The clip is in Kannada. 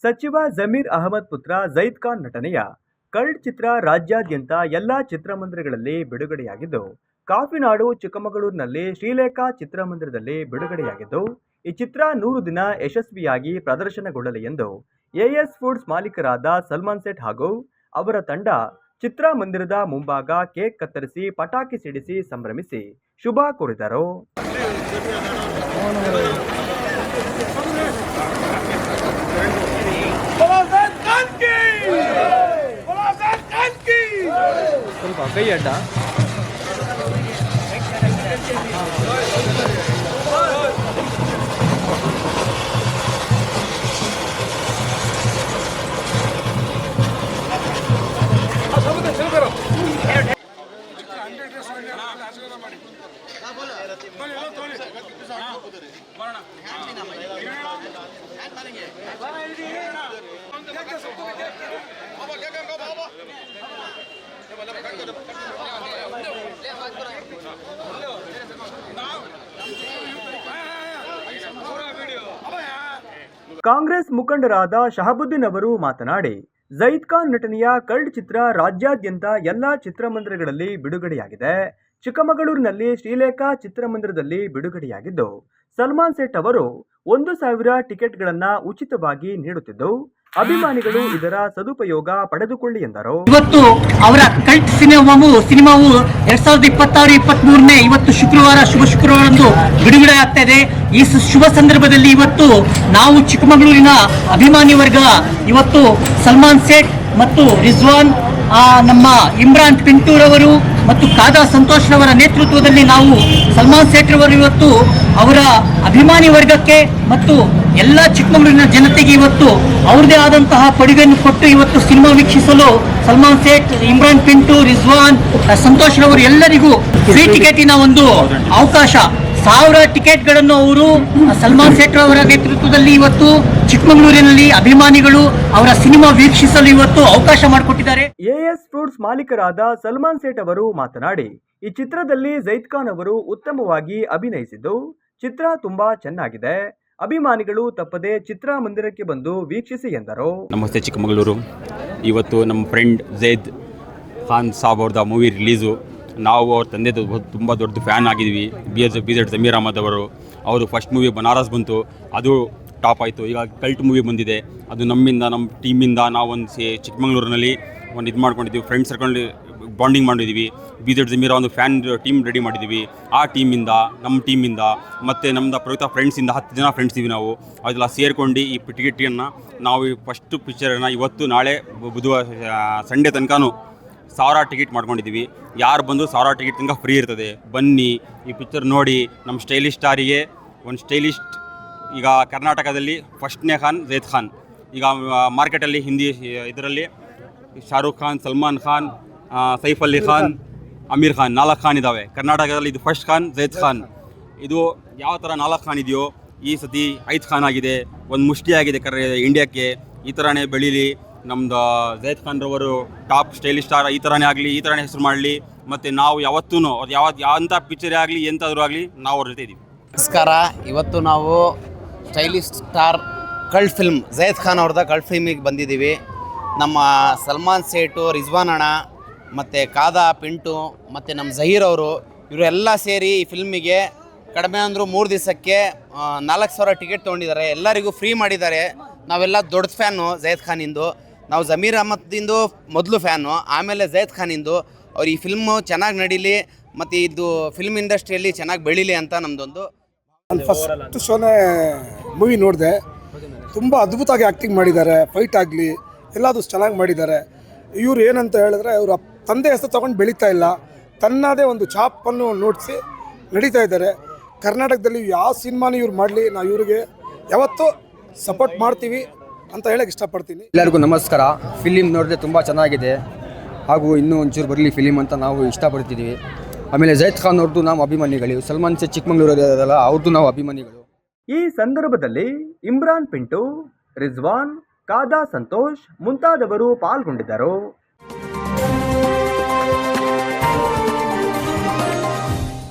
ಸಚಿವ ಜಮೀರ್ ಅಹಮದ್ ಪುತ್ರ ಜೈದ್ ಖಾನ್ ನಟನೆಯ ಕಲ್ಟ್ ಚಿತ್ರ ರಾಜ್ಯಾದ್ಯಂತ ಎಲ್ಲಾ ಚಿತ್ರಮಂದಿರಗಳಲ್ಲಿ ಬಿಡುಗಡೆಯಾಗಿದ್ದು, ಕಾಫಿನಾಡು ಚಿಕ್ಕಮಗಳೂರಿನಲ್ಲಿ ಶ್ರೀಲೇಖಾ ಚಿತ್ರಮಂದಿರದಲ್ಲಿ ಬಿಡುಗಡೆಯಾಗಿದ್ದು, ಈ ಚಿತ್ರ 100 ದಿನ ಯಶಸ್ವಿಯಾಗಿ ಪ್ರದರ್ಶನಗೊಳ್ಳಲಿ ಎಂದು ಎಎಸ್ ಫುಡ್ಸ್ ಮಾಲೀಕರಾದ ಸಲ್ಮಾನ್ ಸೇಠ್ ಹಾಗೂ ಅವರ ತಂಡ ಚಿತ್ರಮಂದಿರದ ಮುಂಭಾಗ ಕೇಕ್ ಕತ್ತರಿಸಿ ಪಟಾಕಿ ಸಿಡಿಸಿ ಸಂಭ್ರಮಿಸಿ ಶುಭ ಕೋರಿದರು. ಸ್ವಲ್ಪ ಕೈ ಅಡ್ಡ ಕಾಂಗ್ರೆಸ್ ಮುಖಂಡರಾದ ಶಹಬುದ್ದೀನ್ ಅವರು ಮಾತನಾಡಿ, ಜೈದ್ ಖಾನ್ ನಟನೆಯ ಕಲ್ಟ್ ಚಿತ್ರ ರಾಜ್ಯಾದ್ಯಂತ ಎಲ್ಲಾ ಚಿತ್ರಮಂದಿರಗಳಲ್ಲಿ ಬಿಡುಗಡೆಯಾಗಿದೆ. ಚಿಕ್ಕಮಗಳೂರಿನಲ್ಲಿ ಶ್ರೀಲೇಖಾ ಚಿತ್ರಮಂದಿರದಲ್ಲಿ ಬಿಡುಗಡೆಯಾಗಿದ್ದು, ಸಲ್ಮಾನ್ ಸೇಠ್ ಅವರು 1,000 ಟಿಕೆಟ್ಗಳನ್ನು ಉಚಿತವಾಗಿ ನೀಡುತ್ತಿದ್ದು, ಅಭಿಮಾನಿಗಳು ಇದರ ಸದುಪಯೋಗ ಪಡೆದುಕೊಳ್ಳಿ ಎಂದರು. ಇವತ್ತು ಅವರ ಕಲ್ಟ್ ಸಿನಿಮಾವು 2026-23ನೇ ಇವತ್ತು ಶುಭ ಶುಕ್ರವಾರಂದು ಬಿಡುಗಡೆ ಆಗ್ತಾ ಇದೆ. ಈ ಶುಭ ಸಂದರ್ಭದಲ್ಲಿ ಇವತ್ತು ನಾವು ಚಿಕ್ಕಮಗಳೂರಿನ ಅಭಿಮಾನಿ ವರ್ಗ ಇವತ್ತು ಸಲ್ಮಾನ್ ಸೇಠ್ ಮತ್ತು ರಿಜ್ವಾನ್, ನಮ್ಮ ಇಮ್ರಾನ್ ಪಿಂಟೂರವರು ಮತ್ತು ಕಾದಾ ಸಂತೋಷ್ ರವರ ನೇತೃತ್ವದಲ್ಲಿ ನಾವು ಸಲ್ಮಾನ್ ಸೇಠ್ ರವರು ಇವತ್ತು ಅವರ ಅಭಿಮಾನಿ ವರ್ಗಕ್ಕೆ ಮತ್ತು ಎಲ್ಲ ಚಿಕ್ಕಮಗಳೂರಿನ ಜನತೆಗೆ ಇವತ್ತು ಅವ್ರದೇ ಆದಂತಹ ಕೊಡುಗೆಯನ್ನು ಕೊಟ್ಟು ಇವತ್ತು ಸಿನಿಮಾ ವೀಕ್ಷಿಸಲು ಸಲ್ಮಾನ್ ಸೇಠ್, ಇಮ್ರಾನ್ ಪಿಂಟು, ರಿಜ್ವಾನ್, ಸಂತೋಷ್ ರವರು ಎಲ್ಲರಿಗೂ ಫ್ರೀ ಟಿಕೆಟಿನ ಒಂದು ಅವಕಾಶ 1000 ಟಿಕೆಟ್ಗಳನ್ನು ಅವರು ಸಲ್ಮಾನ್ ಸೇಠ್ ಅವರ ನೇತೃತ್ವದಲ್ಲಿ ಇವತ್ತು ಚಿಕ್ಕಮಗಳೂರಿನಲ್ಲಿ ಅಭಿಮಾನಿಗಳು ಅವರ ಸಿನಿಮಾ ವೀಕ್ಷಿಸಲು ಇವತ್ತು ಅವಕಾಶ ಮಾಡಿಕೊಟ್ಟಿದ್ದಾರೆ. ಎಎಸ್ ಫುಡ್ಸ್ ಮಾಲೀಕರಾದ ಸಲ್ಮಾನ್ ಸೇಠ್ ಅವರು ಮಾತನಾಡಿ, ಈ ಚಿತ್ರದಲ್ಲಿ ಜೈದ್ ಖಾನ್ ಅವರು ಉತ್ತಮವಾಗಿ ಅಭಿನಯಿಸಿದ್ದು, ಚಿತ್ರ ತುಂಬಾ ಚೆನ್ನಾಗಿದೆ. ಅಭಿಮಾನಿಗಳು ತಪ್ಪದೆ ಚಿತ್ರಮಂದಿರಕ್ಕೆ ಬಂದು ವೀಕ್ಷಿಸಿ ಎಂದರು. ನಮಸ್ತೆ ಚಿಕ್ಕಮಗಳೂರು. ಇವತ್ತು ನಮ್ಮ ಫ್ರೆಂಡ್ ಜೈದ್ ಖಾನ್ ಸಾಬ್ ಅವ್ರದ್ದು ಮೂವಿ ರಿಲೀಸು. ನಾವು ಅವ್ರ ತಂದೆ ತುಂಬ ದೊಡ್ಡ ಫ್ಯಾನ್ ಆಗಿದ್ವಿ. ಬಿ.ಜೆಡ್ ಜಮೀರ್ ಅಹಮದ್ ಅವರು ಫಸ್ಟ್ ಮೂವಿ ಬನಾರಸ್ ಬಂತು, ಅದು ಟಾಪ್ ಆಯಿತು. ಈಗ ಕಲ್ಟ್ ಮೂವಿ ಬಂದಿದೆ, ಅದು ನಮ್ಮ ಟೀಮಿಂದ ನಾವು ಒಂದು ಚಿಕ್ಕಮಗಳೂರಿನಲ್ಲಿ ಒಂದು ಇದು ಮಾಡ್ಕೊಂಡಿದ್ದೀವಿ, ಫ್ರೆಂಡ್ಸ್ ಸರ್ಕೊಂಡು ಬಾಂಡಿಂಗ್ ಮಾಡಿದ್ದೀವಿ. ಬಿ.ಜೆಡ್ ಜಮೀರ ಒಂದು ಫ್ಯಾನ್ ಟೀಮ್ ರೆಡಿ ಮಾಡಿದ್ದೀವಿ. ಆ ಟೀಮಿಂದ ನಮ್ಮ ಟೀಮಿಂದ ಮತ್ತು ನಮ್ಮದು ಪ್ರಯುಕ್ತ ಫ್ರೆಂಡ್ಸಿಂದ 10 ಜನ ಫ್ರೆಂಡ್ಸ್ ಇದ್ದೀವಿ ನಾವು. ಅದೆಲ್ಲ ಸೇರ್ಕೊಂಡು ಈ ಟಿಕೆಟನ್ನು ನಾವು ಫಸ್ಟು ಪಿಕ್ಚರನ್ನು ಇವತ್ತು ನಾಳೆ ಬುಧವಾರ ಸಂಡೇ ತನಕನೂ 1000 ಟಿಕೆಟ್ ಮಾಡ್ಕೊಂಡಿದ್ದೀವಿ. ಯಾರು ಬಂದು 1000 ಟಿಕೆಟ್ ತನಕ ಫ್ರೀ ಇರ್ತದೆ. ಬನ್ನಿ ಈ ಪಿಕ್ಚರ್ ನೋಡಿ. ನಮ್ಮ ಸ್ಟೈಲಿಶ್ ಸ್ಟಾರಿಗೆ ಒಂದು ಸ್ಟೈಲಿಸ್ಟ್ ಈಗ ಕರ್ನಾಟಕದಲ್ಲಿ ಫಸ್ಟ್ನೇ ಖಾನ್ ಜೈದ್ ಖಾನ್. ಈಗ ಮಾರ್ಕೆಟಲ್ಲಿ ಹಿಂದಿ ಇದರಲ್ಲಿ ಶಾರುಖ್ ಖಾನ್, ಸಲ್ಮಾನ್ ಖಾನ್, ಸೈಫ್ ಅಲಿ ಖಾನ್, ಅಮೀರ್ ಖಾನ್ 4 ಖಾನ್ ಇದ್ದಾವೆ. ಕರ್ನಾಟಕದಲ್ಲಿ ಇದು ಫಸ್ಟ್ ಖಾನ್ ಜೈದ್ ಖಾನ್. ಇದು ಯಾವ ಥರ 4 ಖಾನ್ ಇದೆಯೋ ಈ ಸತಿ 5 ಖಾನ್ ಆಗಿದೆ. ಒಂದು ಮುಷ್ಟಿ ಆಗಿದೆ ಇಂಡಿಯಾಕ್ಕೆ. ಈ ಥರನೇ ಬೆಳೀಲಿ. ನಮ್ಮದು ಜೈದ್ ಖಾನ್ ರವರು ಟಾಪ್ ಸ್ಟೈಲಿಶ್ ಸ್ಟಾರ್ ಈ ಥರನೇ ಆಗಲಿ, ಈ ಥರನೇ ಹೆಸರು ಮಾಡಲಿ. ಮತ್ತು ನಾವು ಯಾವತ್ತೂ ಅದು ಯಾವಂಥ ಪಿಕ್ಚರೇ ಆಗಲಿ ಎಂತಾದರೂ ಆಗಲಿ ನಾವು ಅವ್ರ ಜೊತೆ ಇದ್ದೀವಿ. ನಮಸ್ಕಾರ. ಇವತ್ತು ನಾವು stylish star cult film Zaid Khan ಅವ್ರದ್ದು ಕಲ್ಟ್ ಫಿಲ್ಮಿಗೆ ಬಂದಿದ್ದೀವಿ. ನಮ್ಮ ಸಲ್ಮಾನ್ ಸೇಠು, ರಿಜ್ವಾನ್ ಅಣ್ಣ ಮತ್ತು ಕಾದಾ ಪಿಂಟು ಮತ್ತು ನಮ್ಮ ಜಹೀರ್ ಅವರು ಇವರೆಲ್ಲ ಸೇರಿ ಈ ಫಿಲ್ಮಿಗೆ ಕಡಿಮೆ ಅಂದರೂ 3 ದಿವಸಕ್ಕೆ 4,000 ಟಿಕೆಟ್ ತೊಗೊಂಡಿದ್ದಾರೆ. ಎಲ್ಲರಿಗೂ ಫ್ರೀ ಮಾಡಿದ್ದಾರೆ. ನಾವೆಲ್ಲ ದೊಡ್ಡ ಫ್ಯಾನು ಜೈದ್ ಖಾನಿಂದು. ನಾವು ಜಮೀರ್ ಅಹಮದ್ದಿಂದು ಮೊದಲು ಫ್ಯಾನು, ಆಮೇಲೆ ಜೈದ್ ಖಾನಿಂದು. ಅವ್ರು ಈ ಫಿಲ್ಮು ಚೆನ್ನಾಗಿ ನಡೀಲಿ ಮತ್ತು ಇದು ಫಿಲ್ಮ್ ಇಂಡಸ್ಟ್ರಿಯಲ್ಲಿ ಚೆನ್ನಾಗಿ ಬೆಳೀಲಿ ಅಂತ ನಮ್ಮದೊಂದು. ನಾನು ಫಸ್ಟ್ ಶೋನೇ ಮೂವಿ ನೋಡಿದೆ. ತುಂಬ ಅದ್ಭುತವಾಗಿ ಆ್ಯಕ್ಟಿಂಗ್ ಮಾಡಿದ್ದಾರೆ. ಫೈಟ್ ಆಗಲಿ ಎಲ್ಲದು ಚೆನ್ನಾಗಿ ಮಾಡಿದ್ದಾರೆ. ಇವರು ಏನಂತ ಹೇಳಿದ್ರೆ, ಅವರ ತಂದೆ ಹೆಸರು ತೊಗೊಂಡು ಬೆಳೀತಾ ಇಲ್ಲ, ತನ್ನದೇ ಒಂದು ಛಾಪನ್ನು ನೋಡಿಸಿ ನಡೀತಾ ಇದ್ದಾರೆ. ಕರ್ನಾಟಕದಲ್ಲಿ ಯಾವ ಸಿನಿಮಾನ ಇವ್ರು ಮಾಡಲಿ, ನಾವು ಇವ್ರಿಗೆ ಯಾವತ್ತೂ ಸಪೋರ್ಟ್ ಮಾಡ್ತೀವಿ ಅಂತ ಹೇಳಕ್ಕೆ ಇಷ್ಟಪಡ್ತೀನಿ. ಎಲ್ಲರಿಗೂ ನಮಸ್ಕಾರ. ಫಿಲಿಮ್ ನೋಡಿದ್ರೆ ತುಂಬ ಚೆನ್ನಾಗಿದೆ, ಹಾಗೂ ಇನ್ನೂ ಒಂಚೂರು ಬರಲಿ ಫಿಲಿಮ್ ಅಂತ ನಾವು ಇಷ್ಟಪಡ್ತಿದ್ದೀವಿ. ಆಮೇಲೆ ಜೈದ್ ಖಾನ್ ಅವ್ರದ್ದು ನಾವು ಅಭಿಮಾನಿಗಳು, ಸಲ್ಮಾನ್ ಸೇಠ್ ಚಿಕ್ಕಮಗಳೂರಲ್ಲ ಅವ್ರದ್ದು ನಾವು ಅಭಿಮಾನಿಗಳು. ಈ ಸಂದರ್ಭದಲ್ಲಿ ಇಮ್ರಾನ್ ಪಿಂಟು, ರಿಜ್ವಾನ್, ಕಾದಾ ಸಂತೋಷ್ ಮುಂತಾದವರು ಪಾಲ್ಗೊಂಡಿದ್ದರು.